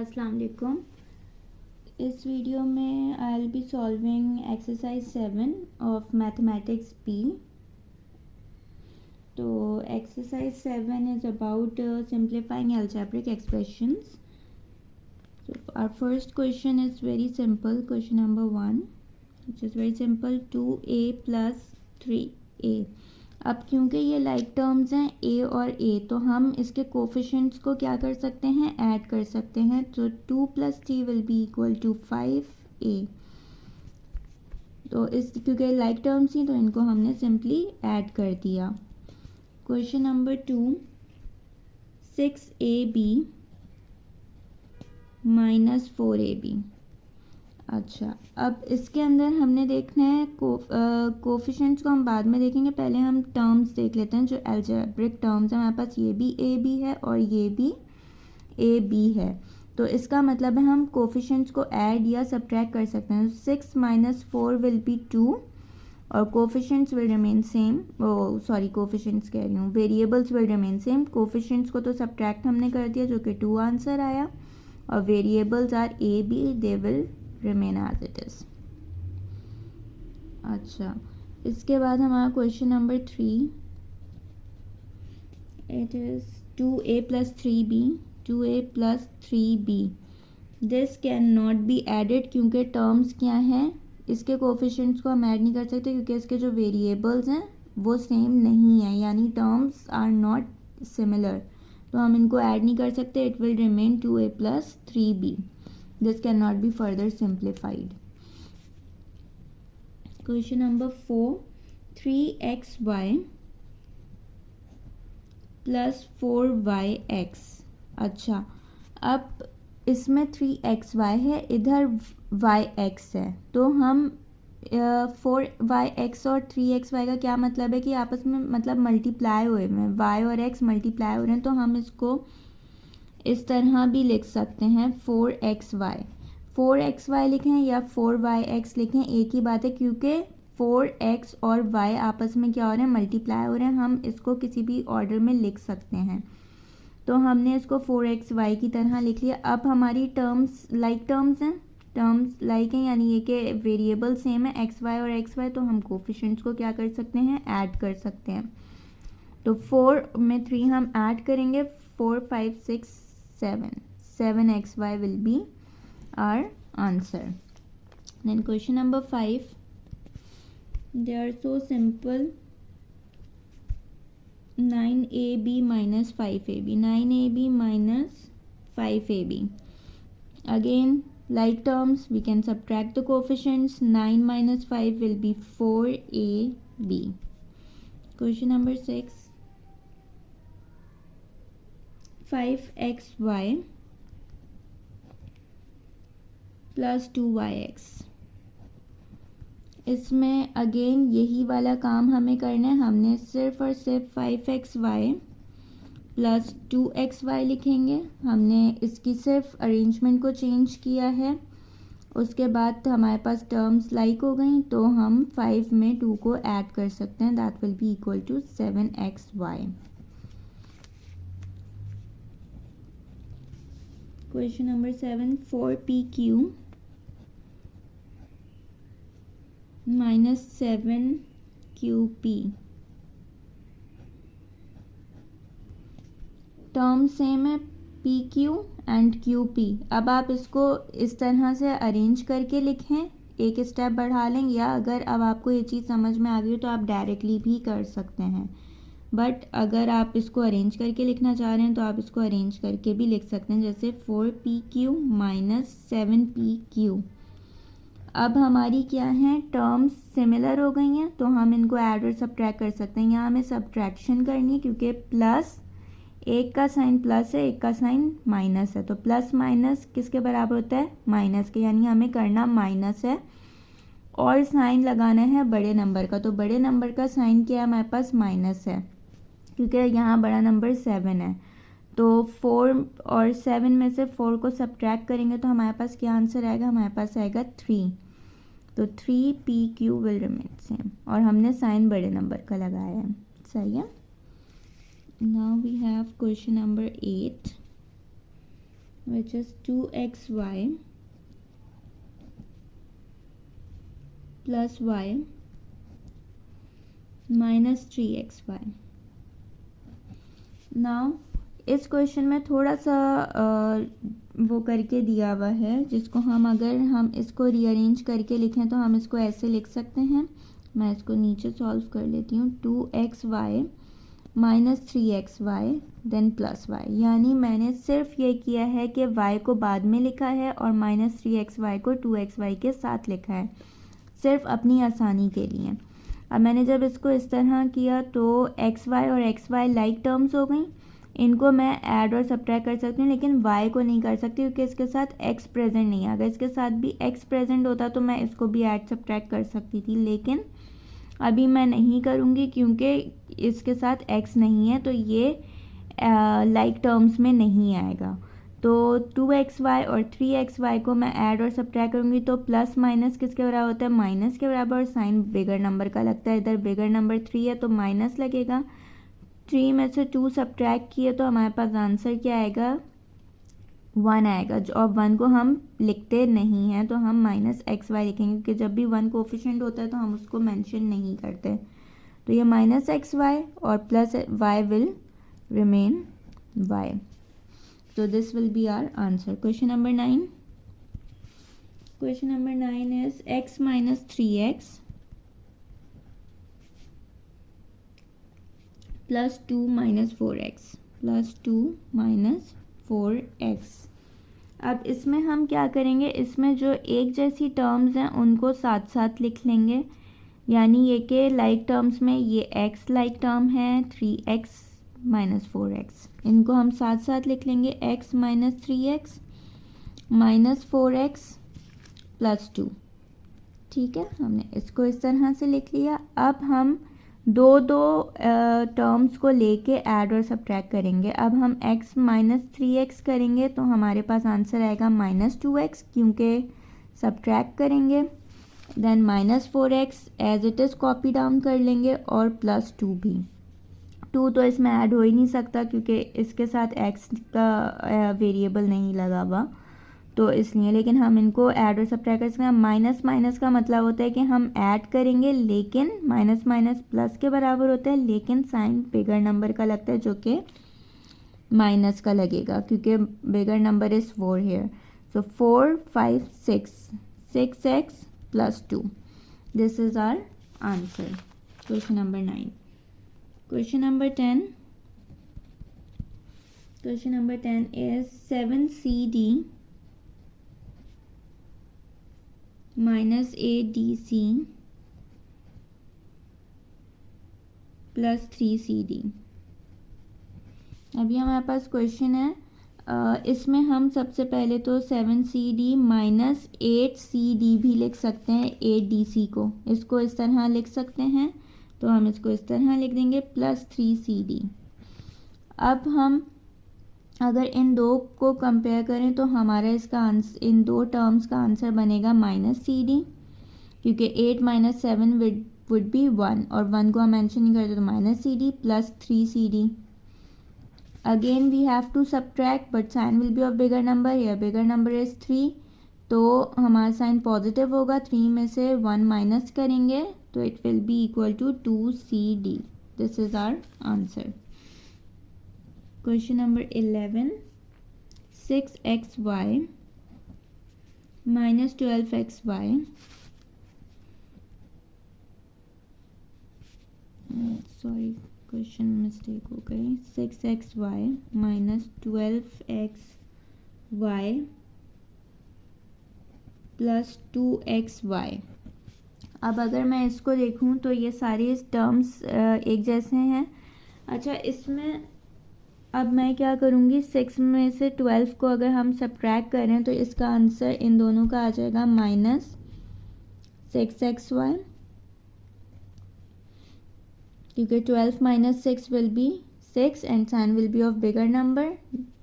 अस्सलाम वालेकुम। इस वीडियो में I will be solving exercise 7 of mathematics B. तो exercise 7 is about simplifying algebraic expressions. So our first question is very simple. Question number 1, which is very simple. 2a plus 3a. अब क्योंकि ये like terms हैं a और a, तो हम इसके coefficients को क्या कर सकते हैं, ऐड कर सकते हैं। तो 2 + 3 will be equal to 5a। तो इस क्योंकि लाइक टर्म्स ही, तो इनको हमने सिंपली ऐड कर दिया। Question number 2, 6ab - 4ab। अच्छा, अब इसके अंदर हमने देखना है कोफिशिएंट्स को हम बाद में देखेंगे, पहले हम टर्म्स देख लेते हैं जो अलजेब्रिक टर्म्स हैं हमारे पास। ये भी ए बी है और ये भी ए बी है, तो इसका मतलब है हम कोफिशिएंट्स को ऐड या सब्ट्रैक्ट कर सकते हैं। 6 - 4 विल बी 2 और coefficients will remain same. Coefficients कह रही हूँ, variables will remain same. Coefficients को तो सब्ट्रैक्ट हमने कर दिया जो कि 2 आंसर आया, और variables are A B, they will remain as it is। अच्छा, इसके बाद हमारा question number 3, it is 2a + 3b। 2a + 3b, this can not be added क्योंकि टर्म्स क्या हैं, इसके कोफिशिएंट्स को हम ऐड नहीं कर सकते क्योंकि इसके जो वेरिएबल्स हैं वो सेम नहीं है, यानी टर्म्स आर नॉट सिमिलर, तो हम इनको ऐड नहीं कर सकते। It will remain 2a + 3b। This cannot be further simplified. Question number 4, 3xy + 4yx। अच्छा, अब इसमें 3xy है, इधर yx है, तो हम 4yx और 3xy का क्या मतलब है कि आपस में मतलब मल्टीप्लाई हुए हैं, y और x मल्टीप्लाई हो रहे हैं, तो हम इसको इस तरह भी लिख सकते हैं 4xy लिखें या 4yx लिखें, एक ही बात है क्योंकि 4x और y आपस में क्या हो रहे हैं, मल्टीप्लाई हो रहे हैं। हम इसको किसी भी ऑर्डर में लिख सकते हैं, तो हमने इसको 4xy की तरह लिख लिया। अब हमारी टर्म्स लाइक टर्म्स हैं, टर्म्स लाइक हैं, यानी ये कि वेरिएबल सेम है xy और xy, तो हम कोफिशिएंट्स को क्या कर सकते हैं, ऐड कर सकते हैं। तो 4 में 3 हम ऐड करेंगे, 4 5 6 7xy will be our answer. Then question number 5, they are so simple. 9ab - 5ab, 9ab - 5ab. Again, like terms, we can subtract the coefficients. 9 - 5 will be 4ab. Question number 6, 5xy + 2yx। इसमें again यही वाला काम हमें करना है, हमने सिर्फ और सिर्फ 5xy + 2xy लिखेंगे। हमने इसकी सिर्फ अरेंजमेंट को चेंज किया है, उसके बाद हमारे पास टर्म्स लाइक हो गई, तो हम 5 में 2 को ऐड कर सकते हैं, that will be equal to 7xy। Question number 7, 4pq - 7qp। Term same है pq एंड qp। अब आप इसको इस तरह से अरेंज करके लिखें, एक स्टेप बढ़ा लें, या अगर अब आपको ये चीज़ समझ में आ गई तो आप डायरेक्टली भी कर सकते हैं, बट अगर आप इसको अरेंज करके लिखना चाह रहे हैं तो आप इसको अरेंज करके भी लिख सकते हैं, जैसे 4pq - 7pq। अब हमारी क्या है, टर्म्स सिमिलर हो गई हैं, तो हम इनको ऐड और सब्ट्रैक्ट कर सकते हैं। यहाँ हमें सब्ट्रैक्शन करनी है क्योंकि प्लस, एक का साइन प्लस है, एक का साइन माइनस है, तो प्लस माइनस किसके बराबर होता है, माइनस के, यानी हमें करना माइनस है और साइन लगाना है बड़े नंबर का। तो बड़े नंबर का साइन क्या है, हमारे पास माइनस है क्योंकि यहाँ बड़ा नंबर 7 है। तो 4 और 7 में से 4 को सब्ट्रैक्ट करेंगे तो हमारे पास क्या आंसर आएगा, हमारे पास आएगा 3। तो 3pq विल रिमेन सेम, और हमने साइन बड़े नंबर का लगाया है, सही है। Now we have question number 8, which is 2xy plus y minus 3xy. Now इस क्वेश्चन में थोड़ा सा वो करके दिया हुआ है, जिसको अगर हम इसको रीअरेंज करके लिखें तो हम इसको ऐसे लिख सकते हैं. मैं इसको नीचे सॉल्व कर लेती हूँ. 2xy minus 3xy then plus y. यानी मैंने सिर्फ ये किया है कि y को बाद में लिखा है और माइनस 3xy को 2xy के साथ लिखा है, सिर्फ अपनी आसानी के लिए. अब मैंने जब इसको इस तरह किया तो xy और xy लाइक टर्म्स हो गई. इनको मैं ऐड और सब्ट्रैक्ट कर सकती हूँ, लेकिन y को नहीं कर सकती क्योंकि इसके साथ x प्रेजेंट नहीं है. अगर इसके साथ भी x प्रेजेंट होता तो मैं इसको भी ऐड सब्ट्रैक्ट कर सकती थी, लेकिन अभी मैं नहीं करूँगी क्योंकि इसके साथ x नहीं है, तो ये लाइक टर्म्स में नहीं आएगा. तो 2xy और 3xy को मैं ऐड और सब्ट्रैक्ट करूँगी तो प्लस माइनस किसके बराबर होता है, माइनस के बराबर. और साइन बिगर नंबर का लगता है, इधर बिगर नंबर 3 है तो माइनस लगेगा. 3 में से 2 सब्ट्रैक्ट किए तो हमारे पास आंसर क्या आएगा, 1 आएगा. और 1 को हम लिखते नहीं हैं तो हम माइनस XY लिखेंगे, क्योंकि जब भी 1 कोफिशिएंट होता है तो हम उसको मेंशन नहीं करते. तो ये माइनस XY और plus y will remain y. So this will be our answer. Question number 9. Question number 9 is x minus 3x plus 2 minus 4x plus 2 minus 4x. अब इसमें हम क्या करेंगे, इसमें जो एक जैसी टर्म्स हैं उनको साथ साथ लिख लेंगे. यानी ये कि लाइक टर्म्स में ये x लाइक टर्म है, 3x माइनस 4x, इनको हम साथ साथ लिख लेंगे. x minus 3x minus 4x plus 2. ठीक है, हमने इसको इस तरह से लिख लिया. अब हम दो टर्म्स को लेके ऐड और सब्ट्रैक्ट करेंगे. अब हम x माइनस 3x करेंगे तो हमारे पास आंसर आएगा माइनस 2x, क्योंकि सब्ट्रैक्ट करेंगे. Then minus 4x as it is copy down कर लेंगे और प्लस 2 भी. 2 तो इसमें ऐड हो ही नहीं सकता क्योंकि इसके साथ x का वेरिएबल नहीं लगा हुआ, तो इसलिए. लेकिन हम इनको ऐड और सब्ट्रैक्ट कर सकते हैं. माइनस माइनस का मतलब होता है कि हम ऐड करेंगे, लेकिन माइनस माइनस प्लस के बराबर होता है, लेकिन साइन बिगर नंबर का लगता है जो कि माइनस का लगेगा, क्योंकि bigger number is 4 here. So 4 5 6x plus 2. This is our answer. Question number 9. Question number 10. Question number 10 is 7CD minus 8DC plus 3CD. अभी हमारे पास क्वेश्चन है. इसमें हम सबसे पहले तो 7CD माइनस 8CD भी लिख सकते हैं. 8DC को इसको इस तरह लिख सकते हैं, तो हम इसको इस तरह लिख देंगे प्लस 3CD. अब हम अगर इन दो को कंपेयर करें तो हमारा इसका आंसर, इन दो टर्म्स का आंसर बनेगा माइनस CD, क्योंकि 8 माइनस 7 वुड बी 1 और 1 को हम मेंशन नहीं करते तो minus CD plus 3CD. Again we have to subtract but sign will be of bigger number. या बिगर नंबर इज़ 3, तो हमारा साइन पॉजिटिव होगा. 3 में से 1 माइनस करेंगे तो it will be equal to 2CD. This is our answer. Question number 11. 6xy minus 12xy sorry, question mistake हो गई. 6xy minus 12xy plus 2xy. अब अगर मैं इसको देखूं तो ये सारी टर्म्स एक जैसे हैं. अच्छा, इसमें अब मैं क्या करूँगी, 6 में से 12 को अगर हम सब्ट्रैक्ट करें तो इसका आंसर इन दोनों का आ जाएगा माइनस 6xy, क्योंकि 12 minus 6 will be 6 and sign will be of bigger number.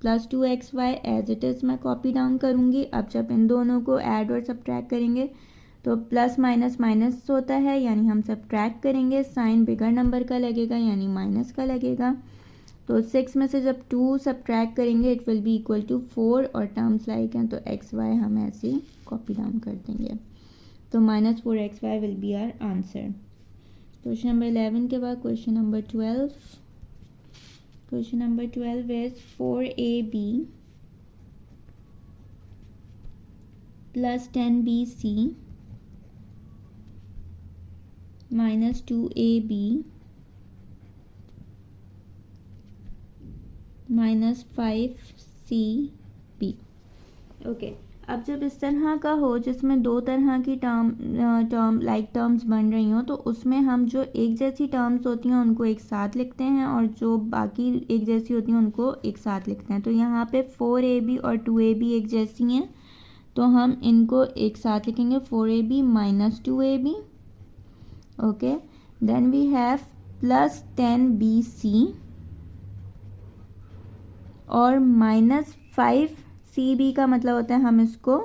Plus 2xy as it is मैं कॉपी डाउन करूँगी. अब जब इन दोनों को ऐड और सब्ट्रैक्ट करेंगे तो प्लस माइनस माइनस होता है, यानी हम सब्ट्रैक्ट करेंगे. साइन बिगर नंबर का लगेगा यानी माइनस का लगेगा. तो 6 में से जब 2 सब्ट्रैक्ट करेंगे it will be equal to 4 और टर्म्स लाइक हैं तो एक्स वाई हम ऐसे ही कॉपी डाउन कर देंगे। तो -4xy will be our answer. Question number 11 के बाद question number 12। Question number 12 is 4ab plus 10bc minus 2ab minus 5cb। Okay, अब जब इस तरह का हो जिसमें दो तरह की टर्म्स बन रही हों तो उसमें हम जो एक जैसी टर्म्स होती हैं उनको एक साथ लिखते हैं और जो बाकी एक जैसी होती हैं उनको एक साथ लिखते हैं। तो यहाँ पे 4ab और 2ab एक जैसी हैं तो हम इनको एक साथ लिखेंगे 4ab minus 2ab। Okay, then we have plus 10bc और माइनस 5cb का मतलब होता है हम इसको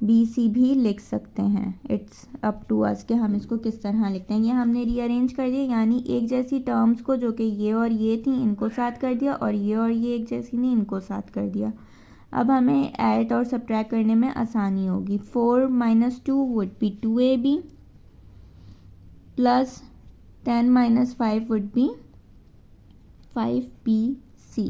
bc भी लिख सकते हैं। इट्स अप टू अस कि हम इसको किस तरह लिखते हैं। ये हमने रीअरेंज कर दिया, यानी एक जैसी टर्म्स को जो कि ये और ये थी इनको साथ कर दिया और ये एक जैसी नहीं इनको साथ कर दिया। अब हमें ऐड और सब्ट्रैक्ट करने में आसानी होगी। 4 minus 2 would B 2ab plus 10 minus 5 would B 5bc,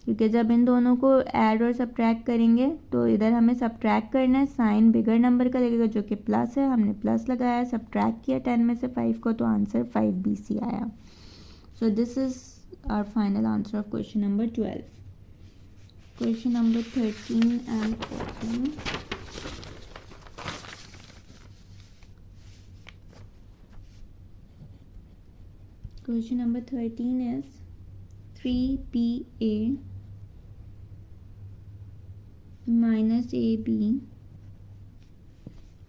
क्योंकि जब इन दोनों को ऐड और सब्ट्रैक्ट करेंगे तो इधर हमें सब्ट्रैक्ट करना है, साइन बिगर नंबर का लगेगा जो कि प्लस है, हमने प्लस लगाया, सब्ट्रैक्ट किया 10 में से 5 को तो आंसर 5bc आया। So this is our final answer of question number 12। Question number 13 and 14। Question number 13 is 3pa minus ab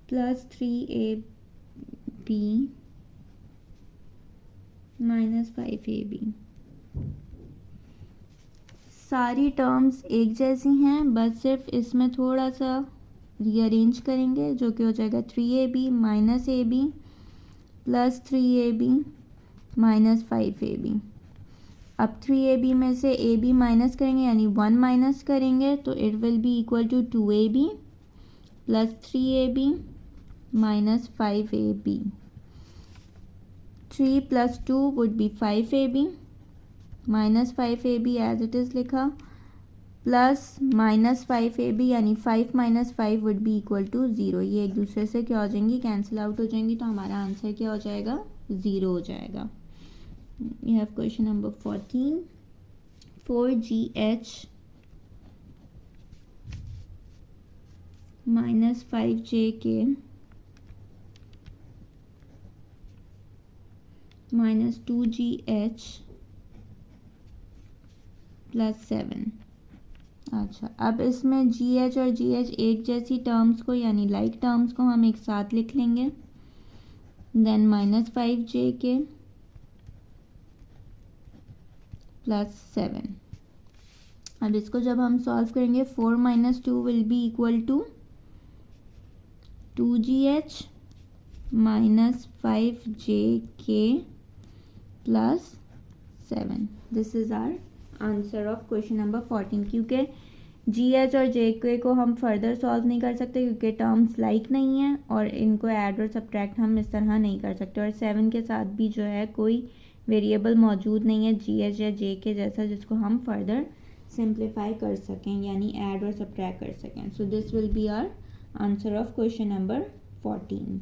plus 3ab minus 5ab। सारी टर्म्स एक जैसी हैं, बस सिर्फ इसमें थोड़ा सा रीअरेंज करेंगे जो कि हो जाएगा 3ab minus ab plus 3ab minus 5ab। अब 3ab में से ab माइनस करेंगे यानी 1 माइनस करेंगे तो it will be equal to 2ab plus 3ab minus 5ab। 3 plus 2 would be 5ab minus 5ab as it is लिखा प्लस माइनस 5ab यानी 5 minus 5 would be equal to 0। ये एक दूसरे से क्या हो जाएंगी, कैंसिल आउट हो जाएंगी, तो हमारा आंसर क्या हो जाएगा, 0 हो जाएगा। We have question number 14. 4gh minus 5jk minus 2gh plus 7। अच्छा, अब इसमें gh और gh एक जैसी टर्म्स को यानी लाइक टर्म्स को हम एक साथ लिख लेंगे। Then minus 5jk plus 7। अब इसको जब हम सॉल्व करेंगे 4 minus 2 will be equal to 2gh minus 5jk plus 7। This is our answer of question number 14। क्योंकि gh और jk को हम फर्दर सॉल्व नहीं कर सकते क्योंकि टर्म्स लाइक नहीं है और इनको ऐड और सब्ट्रैक्ट हम इस तरह नहीं कर सकते, और 7 के साथ भी जो है कोई वेरिएबल मौजूद नहीं है gh या jk जैसा जिसको हम फर्दर सिंप्लीफाई कर सकें यानी ऐड और सब्ट्रैक्ट कर सकें। So this will be our answer of question number 14।